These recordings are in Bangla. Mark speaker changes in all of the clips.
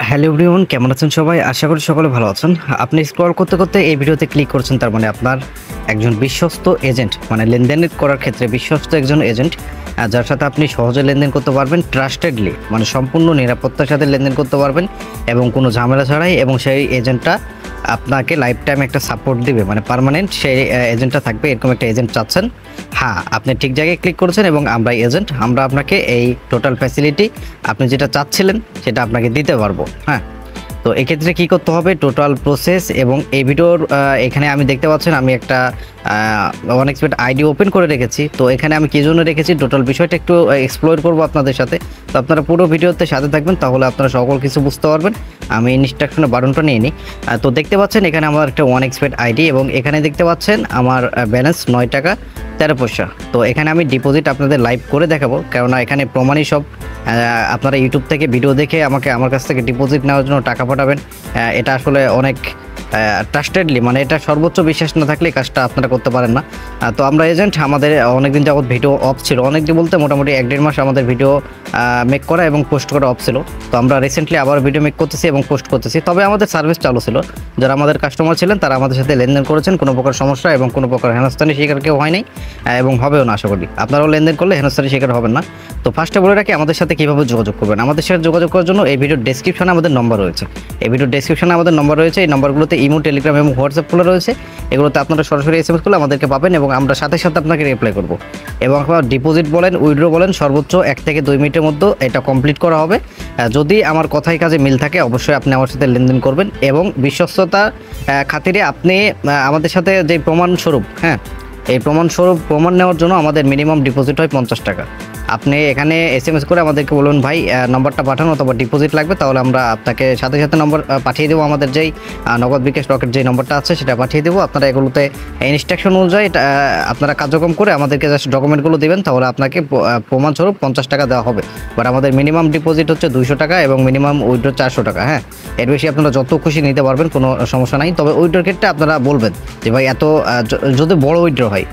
Speaker 1: হ্যালো এভরিওয়ান, কেমন আছেন সবাই? আশা করি সকলে ভালো আছেন। আপনি স্ক্রল করতে করতে এই ভিডিওতে ক্লিক করছেন, তার মানে আপনার একজন বিশ্বস্ত এজেন্ট, মানে লেনদেন করার ক্ষেত্রে বিশ্বস্ত একজন এজেন্ট, যার সাথে আপনি সহজে লেনদেন করতে পারবেন, ট্রাস্টেডলি, মানে সম্পূর্ণ নিরাপত্তার সাথে লেনদেন করতে পারবেন এবং কোনো ঝামেলা ছাড়াই। এবং সেই এজেন্টটা আপনাকে লাইফ টাইম একটা সাপোর্ট দিবে, মানে পার্মানেন্ট সেই এজেন্টটা থাকবে, এরকম একটা এজেন্ট চাচ্ছেন। হ্যাঁ, আপনি ঠিক জায়গায় ক্লিক করেছেন এবং আমরা এজেন্ট, আমরা আপনাকে এই টোটাল ফ্যাসিলিটি আপনি যেটা চাচ্ছিলেন সেটা আপনাকে দিতে পারবো। হ্যাঁ, তো এক্ষেত্রে কী করতে হবে, টোটাল প্রসেস এবং এই ভিডিওর এখানে আমি দেখতে পাচ্ছেন আমি একটা OneXBet আইডি ওপেন করে রেখেছি। তো এখানে আমি কী জন্য রেখেছি টোটাল বিষয়টা একটু এক্সপ্লোর করবো আপনাদের সাথে। তো আপনারা পুরো ভিডিওতে সাথে থাকবেন, তাহলে আপনারা সকল কিছু বুঝতে পারবেন। আমি ইনস্ট্রাকশনের বাটনটা নিয়ে নিই। তো দেখতে পাচ্ছেন এখানে আমার একটা OneXBet আইডি এবং এখানে দেখতে পাচ্ছেন আমার ব্যালেন্স 9 টাকা 13 পয়সা। তো এখানে আমি ডিপোজিট আপনাদের লাইভ করে দেখাবো, কেননা এখানে প্রমাণই সব। আপনারা ইউটিউব থেকে ভিডিও দেখে আমার কাছ থেকে ডিপোজিট নেওয়ার জন্য টাকা পাঠাবেন, এটা আসলে অনেক ট্রাস্টেডলি, মানে এটা সর্বোচ্চ বিশ্বাস না থাকলে কাজটা আপনারা করতে পারেন না। তো আমরা এজেন্ট, আমাদের অনেকদিন যাবত ভিডিও অফ ছিল, অনেকদিন বলতে মোটামুটি 1-1.5 মাস আমাদের ভিডিও মেক করা এবং পোস্ট করা অফ ছিল। তো আমরা রিসেন্টলি আবার ভিডিও মেক করতেছি এবং পোস্ট করতেছি, তবে আমাদের সার্ভিস চালু ছিল। যারা আমাদের কাস্টমার ছিলেন তারা আমাদের সাথে লেনদেন করেছেন, কোনো প্রকার সমস্যা এবং কোনো প্রকার হেনস্থানি শিকার কেউ হয় নাই এবং হবেও না। আশা করি আপনারাও লেনদেন করলে হেনস্থানি শিকার হবেন না। তো ফার্স্টে বলে রাখি আমাদের সাথে কীভাবে যোগাযোগ করবেন। আমাদের সাথে যোগাযোগ করার জন্য এই ভিডিওর ডেসক্রিপশনে আমাদের নম্বর রয়েছে, এই ভিডিওর ডেসক্রিপশনে আমাদের নম্বর রয়েছে। এই নম্বরগুলোতে ইমো, টেলিগ্রাম এবং হোয়াটসঅ্যাপ খোলা রয়েছে। এগুলোতে আপনারা সরাসরি SMS করলে আমাদেরকে পাবেন এবং আমরা সাথে সাথে আপনাকে রিপ্লাই করব। এবং আপনার ডিপোজিট বলেন, উইথড্র বলেন, সর্বোচ্চ 1 থেকে 2 মিনিটের মধ্যে এটা কমপ্লিট করা হবে। যদি আমার কথায় কাজে মিল থাকে অবশ্যই আপনি আমার সাথে লেনদেন করবেন এবং বিশ্বস্ততা খাতিরে আপনি আমাদের সাথে যে প্রমাণস্বরূপ, হ্যাঁ, এই প্রমাণ নেওয়ার জন্য আমাদের মিনিমাম ডিপোজিট হয় 50 টাকা। আপনি এখানে SMS করে আমাদেরকে বলুন ভাই নম্বরটা পাঠানো অথবা ডিপোজিট লাগবে, তাহলে আমরা আপনাকে সাথে সাথে নম্বর পাঠিয়ে দেবো। আমাদের যেই নগদ বিকাশ রকেট যে নম্বরটা আছে সেটা পাঠিয়ে দেবো। আপনারা এগুলোতে ইনস্ট্রাকশন অনুযায়ী আপনারা কার্যক্রম করে আমাদেরকে জাস্ট ডকুমেন্টগুলো দেবেন, তাহলে আপনাকে প্রমাণস্বরূপ 50 টাকা দেওয়া হবে। বাট আমাদের মিনিমাম ডিপোজিট হচ্ছে 200 টাকা এবং মিনিমাম উইথড্র 400 টাকা। হ্যাঁ, এর বেশি আপনারা যত খুশি নিতে পারবেন, কোনো সমস্যা নাই। তবে উইথড্রর ক্ষেত্রে আপনারা বলবেন যে ভাই এত, যদি বড় উইথড্র হয়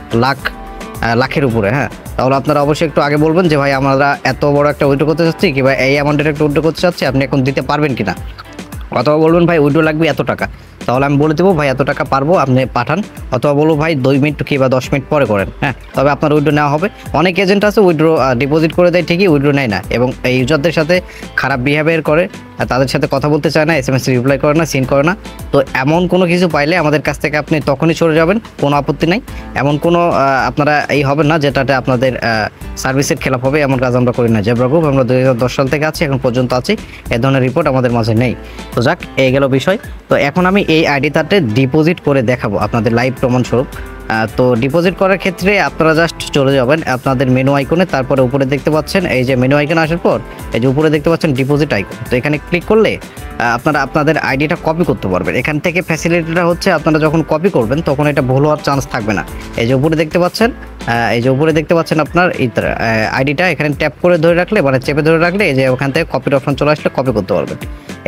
Speaker 1: লাখের উপরে, হ্যাঁ, তাহলে আপনারা অবশ্যই একটু আগে বলবেন যে ভাই আমরা এত বড় একটা উইথড্র করতে চাচ্ছি, কি ভাই এই অ্যামাউন্টের একটা উইথড্র করতে চাচ্ছি, আপনি এখন দিতে পারবেন কিনা। অথবা বলবেন ভাই উইথড্র লাগবে এত টাকা, তাহলে আমি বলে দেবো ভাই এত টাকা পারবো, আপনি পাঠান। অথবা বলবো ভাই 2 মিনিট কি বা 10 মিনিট পরে করেন, হ্যাঁ, তবে আপনার উইথড্র নেওয়া হবে। অনেক এজেন্ট আছে উইথড্র ডিপোজিট করে দেয় ঠিকই, উইথড্র নেয় না এবং এই ইউজারদের সাথে খারাপ বিহেভিয়ার করে, তাদের সাথে কথা বলতে চায় না, SMS রিপ্লাই করে না, সিন করে না। তো এমন কোনো কিছু পাইলে আমাদের কাছ থেকে আপনি তখনই সরে যাবেন, কোনো আপত্তি নাই। এমন কোনো আপনারা এই হবেন না যেটাতে আপনাদের সার্ভিসের খেলাপ হবে, এমন কাজ আমরা করি না। জেব্রা গ্রুপ আমরা 2010 সাল থেকে আছি, এখন পর্যন্ত আছি, এ ধরনের রিপোর্ট আমাদের মাঝে নেই। তো যাক, এই গেল বিষয়। তো এখন আমি এই আইডিটাতে ডিপোজিট করে দেখাবো আপনাদের লাইভ প্রমাণস্বরূপ। তো ডিপোজিট করার ক্ষেত্রে আপনারা জাস্ট চলে যাবেন আপনাদের মেনু আইকনে, তারপরে উপরে দেখতে পাচ্ছেন এই যে মেনু আইকনে আসার পর এই যে উপরে দেখতে পাচ্ছেন ডিপোজিট আইকন। তো এখানে ক্লিক করলে আপনারা আপনাদের আইডিটা কপি করতে পারবেন। এখান থেকে ফ্যাসিলিটিটা হচ্ছে আপনারা যখন কপি করবেন তখন এটা ভুল হওয়ার চান্স থাকবে না। এই যে উপরে দেখতে পাচ্ছেন, আপনার আইডিটা এখানে ট্যাপ করে ধরে রাখলে, মানে চেপে ধরে রাখলে এই যে ওখান থেকে কপির অপশন চলে আসলে কপি করতে পারবেন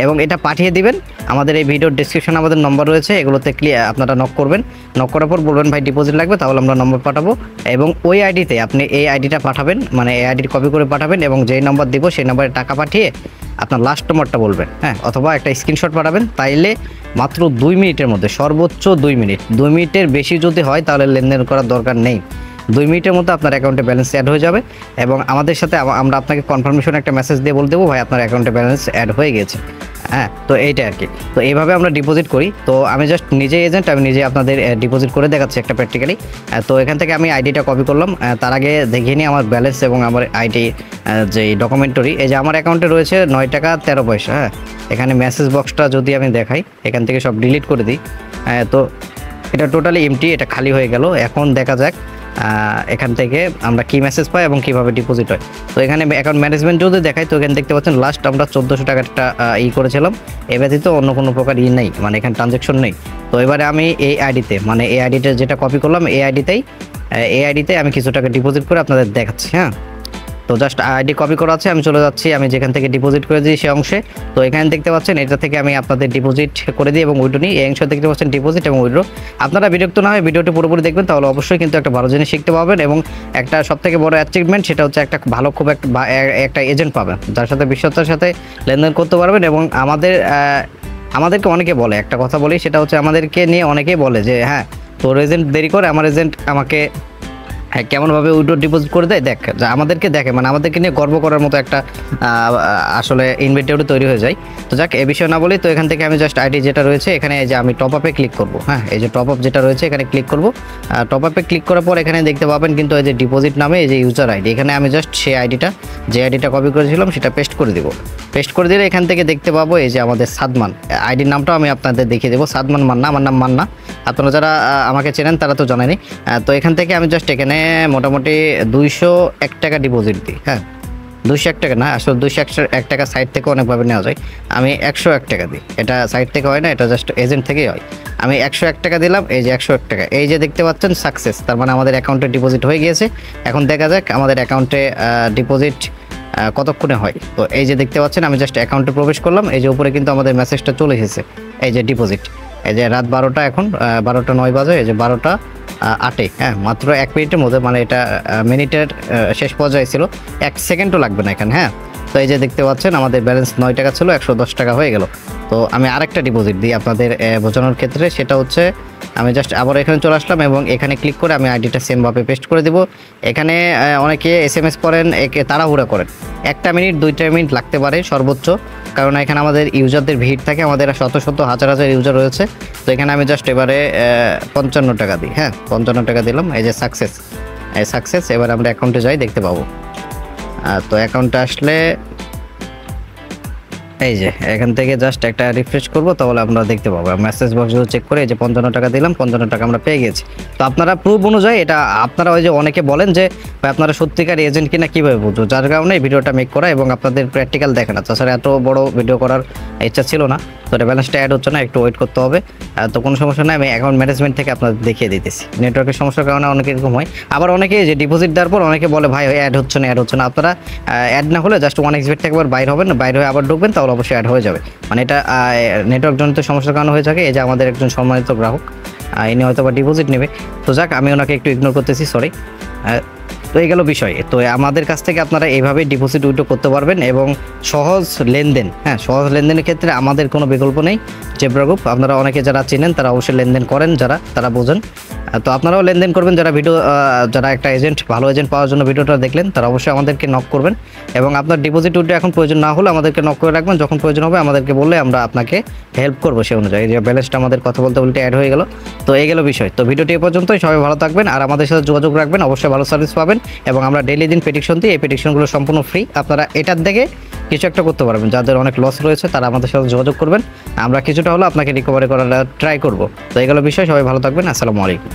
Speaker 1: এবং এটা পাঠিয়ে দিবেন। আমাদের এই ভিডিওর ডেসক্রিপশনে আমাদের নম্বর রয়েছে, এগুলোতে আপনারা নক করবেন। নক করার পর বলবেন ভাই ডিপোজিট লাগবে, তাহলে আমরা নম্বর পাঠাবো এবং ওই আইডিতে আপনি এই আইডিটা পাঠাবেন, মানে এই আইডির কপি করে পাঠাবেন এবং যেই নম্বর দিব সেই নম্বরে টাকা পাঠিয়ে আপনার লাস্ট নম্বরটা বলবেন, হ্যাঁ, অথবা একটা স্ক্রিনশট পাঠাবেন। তাইলে মাত্র 2 মিনিটের মধ্যে, সর্বোচ্চ 2 মিনিট, 2 মিনিটের বেশি যদি হয় তাহলে লেনদেন করার দরকার নেই। 2 মিনিটের মধ্যে আপনার অ্যাকাউন্টে ব্যালেন্স অ্যাড হয়ে যাবে এবং আমাদের সাথে আমরা আপনাকে কনফার্মেশন একটা মেসেজ দিয়ে বলে দেবো ভাই আপনার অ্যাকাউন্টে ব্যালেন্স অ্যাড হয়ে গেছে। হ্যাঁ, তো এইটা আর কি। তো এইভাবে আমরা ডিপোজিট করি। তো আমি জাস্ট নিজে এজেন্ট, আমি নিজে আপনাদের ডিপোজিট করে দেখাচ্ছি একটা প্র্যাকটিক্যালি। তো এখান থেকে আমি আইডিটা কপি করলাম। তার আগে দেখিয়ে নিই আমার ব্যালেন্স এবং আমার আইডি যে ডকুমেন্টারি। এই যে আমার অ্যাকাউন্টে রয়েছে 9 টাকা 13 পয়সা। হ্যাঁ, এখানে মেসেজ বক্সটা যদি আমি দেখাই, এখান থেকে সব ডিলিট করে দিই। তো এটা টোটালি এমটি, এটা খালি হয়ে গেল। এখন দেখা যাক এখান থেকে আমরা কি মেসেজ পাই এবং কিভাবে ডিপোজিট হয়। তো এখানে অ্যাকাউন্ট ম্যানেজমেন্ট যদি দেখাই, তো এখানে দেখতে পাচ্ছেন লাস্ট আমরা 1400 টাকার একটা করেছিলাম। এ ব্যতীত অন্য কোনো প্রকার নেই, মানে এখানে ট্রানজ্যাকশন নেই। তো এবারে আমি এই আইডিতে, মানে এই আইডিতে যেটা কপি করলাম এই আইডিতে আমি কিছু টাকা ডিপোজিট করে আপনাদের দেখাচ্ছি। হ্যাঁ, তো জাস্ট আইডি কপি করা আছে, আমি চলে যাচ্ছি আমি যেখান থেকে ডিপোজিট করে দিই সেই অংশে। তো এখানে দেখতে পাচ্ছেন এটা থেকে আমি আপনাদের ডিপোজিট করে দিই এবং উইড্রো নিই। এই অংশে দেখতে পাচ্ছেন ডিপোজিট এবং উইড্রো। আপনারা বিরক্ত না হয় ভিডিওটি পুরোপুরি দেখবেন, তাহলে অবশ্যই কিন্তু একটা ভালো জিনিস শিখতে পারবেন এবং একটা সবথেকে বড় অ্যাচিভমেন্ট সেটা হচ্ছে একটা ভালো খুব একটা এজেন্ট পাবেন যার সাথে বিশ্বস্তার সাথে লেনদেন করতে পারবেন। এবং আমাদেরকে অনেকে বলে, একটা কথা বলি, সেটা হচ্ছে আমাদেরকে নিয়ে অনেকেই বলে যে হ্যাঁ তোর এজেন্ট দেরি করে, আমার এজেন্ট আমাকে কেমনভাবে উইড্রো ডিপোজিট করে দেয়, দেখ যা আমাদেরকে দেখে, মানে আমাদেরকে নিয়ে গর্ব করার মতো একটা আসলে ইনভেন্টরি তৈরি হয়ে যায়। তো যাক এ বিষয়ে না বলি, তো এখান থেকে আমি জাস্ট আইডি যেটা রয়েছে এখানে এই যে আমি টপ আপে ক্লিক করবো। হ্যাঁ, এই যে টপ আপ যেটা রয়েছে এখানে ক্লিক করবো। টপ আপে ক্লিক করার পর এখানে দেখতে পাবেন কিন্তু এই যে ডিপোজিট নামে এই যে ইউজার আইডি, এখানে আমি জাস্ট সেই আইডিটা যে আইডিটা কপি করেছিলাম সেটা পেস্ট করে দিব। পেস্ট করে দিলে এখান থেকে দেখতে পাবো এই যে আমাদের সাদমান আইডির নামটাও আমি আপনাদের দেখিয়ে দেবো। সাদমান মান্না, আমার নাম মান্না। আপনারা যারা আমাকে চেনেন তারা তো জানেনই। তো এখান থেকে আমি জাস্ট এখানে মোটামুটি 201 টাকা ডিপোজিট দিই। হ্যাঁ, 201 টাকা না, আসলে 201 টাকা সাইট থেকে অনেকভাবে নেওয়া যায়। আমি 101 টাকা দিই, এটা সাইট থেকে হয় না, এটা জাস্ট এজেন্ট থেকেই হয়। আমি 101 টাকা দিলাম, এই যে 101 টাকা, এই যে দেখতে পাচ্ছেন সাকসেস, তার মানে আমাদের অ্যাকাউন্টে ডিপোজিট হয়ে গিয়েছে। এখন দেখা যাক আমাদের অ্যাকাউন্টে ডিপোজিট কতক্ষণে হয়। তো এই যে দেখতে পাচ্ছেন আমি জাস্ট অ্যাকাউন্টে প্রবেশ করলাম, এই যে উপরে কিন্তু আমাদের মেসেজটা চলে এসেছে, এই যে ডিপোজিট, এই যে রাত 12টা, এখন 12টা 9 বাজে, এই যে 12টা 8-এ। হ্যাঁ, মাত্র 1 মিনিটের মধ্যে, মানে এটা মিনিটের শেষ পর্যায়ে ছিল, 1 সেকেন্ডও লাগবে না এখানে। হ্যাঁ, তো এই যে দেখতে পাচ্ছেন আমাদের ব্যালেন্স 9 টাকা ছিল, 110 টাকা হয়ে গেল। তো আমি আরেকটা ডিপোজিট দিই আপনাদের বোঝানোর ক্ষেত্রে, সেটা হচ্ছে আমি জাস্ট আবার এখানে চলে আসলাম এবং এখানে ক্লিক করে আমি আইডিটা সেমভাবে পেস্ট করে দেবো। এখানে অনেকে SMS করেন, একে তাড়াহুড়া করেন, 1 মিনিট 2 মিনিট লাগতে পারে সর্বোচ্চ, কারণ এখানে আমাদের ইউজারদের ভিড় থাকে, আমাদের শত শত হাজার হাজার ইউজার রয়েছে। তো এখানে আমি জাস্ট এবারে 55 টাকা দিই। হ্যাঁ, 55 টাকা দিলাম, এই যে সাকসেস, এই সাকসেস। এবার আমরা অ্যাকাউন্টে যাই, দেখতে পাবো। তো অ্যাকাউন্টে আসলে এই যে এখান থেকে জাস্ট একটা রিফ্রেশ করবো, তাহলে আমরা দেখতে পাবো মেসেজ বক্সগুলো চেক করে এই যে 55 টাকা দিলাম, 55 টাকা আমরা পেয়ে গেছি। তো আপনারা প্রুফ অনুযায়ী এটা আপনারা ওই যে অনেকে বলেন যে ভাই আপনারা সত্যিকার এজেন্ট কিনা কীভাবে বুঝবো, যার কারণে এই ভিডিওটা মেক করা এবং আপনাদের প্র্যাকটিক্যাল দেখে না। তাছাড়া এত বড় ভিডিও করার ইচ্ছা ছিল না। তো এটা ব্যালেন্সটা অ্যাড হচ্ছে না, একটু ওয়েট করতে হবে। তো কোনো সমস্যা নেই, আমি অ্যাকাউন্ট ম্যানেজমেন্ট থেকে আপনাদের দেখিয়ে দিতেছি। নেটওয়ার্কের সমস্যার কারণে অনেক এরকম হয়। আবার অনেকে যে ডিপোজিট দেওয়ার পর অনেকে বলে ভাই অ্যাড হচ্ছে না, অ্যাড হচ্ছে না। আপনারা অ্যাড না হলে জাস্ট 1xbet থেকে একবার বাইর হবেন, বাইরে হয়ে আবার ঢুকবেন, তাহলে অবশ্যই অ্যাড হয়ে যাবে। মানে এটা নেটওয়ার্ক জনিত সমস্যার কারণে হয়ে থাকে। এই যে আমাদের একজন সম্মানিত গ্রাহক, ইনি হয়তো বা ডিপোজিট নেবে। তো যাক আমি ওনাকে একটু ইগনোর করতেছি, সরি। তো এই গেল বিষয়। তো আমাদের কাছ থেকে আপনারা এইভাবে ডিপোজিট উইথড্র করতে পারবেন এবং সহজ লেনদেন। হ্যাঁ, সহজ লেনদেনের ক্ষেত্রে আমাদের কোনো বিকল্প নেই। জেব্রা গ্রুপ আপনারা অনেকে যারা চিনেন তারা অবশ্যই লেনদেন করেন, তারা বোঝেন। তো আপনারাও লেনদেন করবেন, যারা একটা এজেন্ট, ভালো এজেন্ট পাওয়ার জন্য ভিডিওটা দেখলেন তারা অবশ্যই আমাদেরকে নক করবেন। এবং আপনার ডিপোজিট উইথড্র এখন প্রয়োজন না হলে আমাদেরকে নক করে রাখবেন, যখন প্রয়োজন হবে আমাদেরকে বললে আমরা আপনাকে হেল্প করবো সেই অনুযায়ী। যে ব্যালেন্সটা আমাদের কথা বলতে বলতে অ্যাড হয়ে গেল। তো এই গেল বিষয়। তো ভিডিওটি এ পর্যন্তই, সবাই ভালো থাকবেন আর আমাদের সাথে যোগাযোগ রাখবেন, অবশ্যই ভালো সার্ভিস পাবেন। এবং আমরা ডেইলি দিন প্রেডিকশন দিই, এই প্রেডিকশনগুলো সম্পূর্ণ ফ্রি। আপনারা এটার দেখে কিছু একটা করতে পারবেন। যাদের অনেক লস রয়েছে তারা আমাদের সাথে যোগাযোগ করবেন, আমরা কিছুটা হলো আপনাকে রিকভারি করার ট্রাই করব। তো এই গেল বিষয়, সবাই ভালো থাকবেন, আসসালামু আলাইকুম।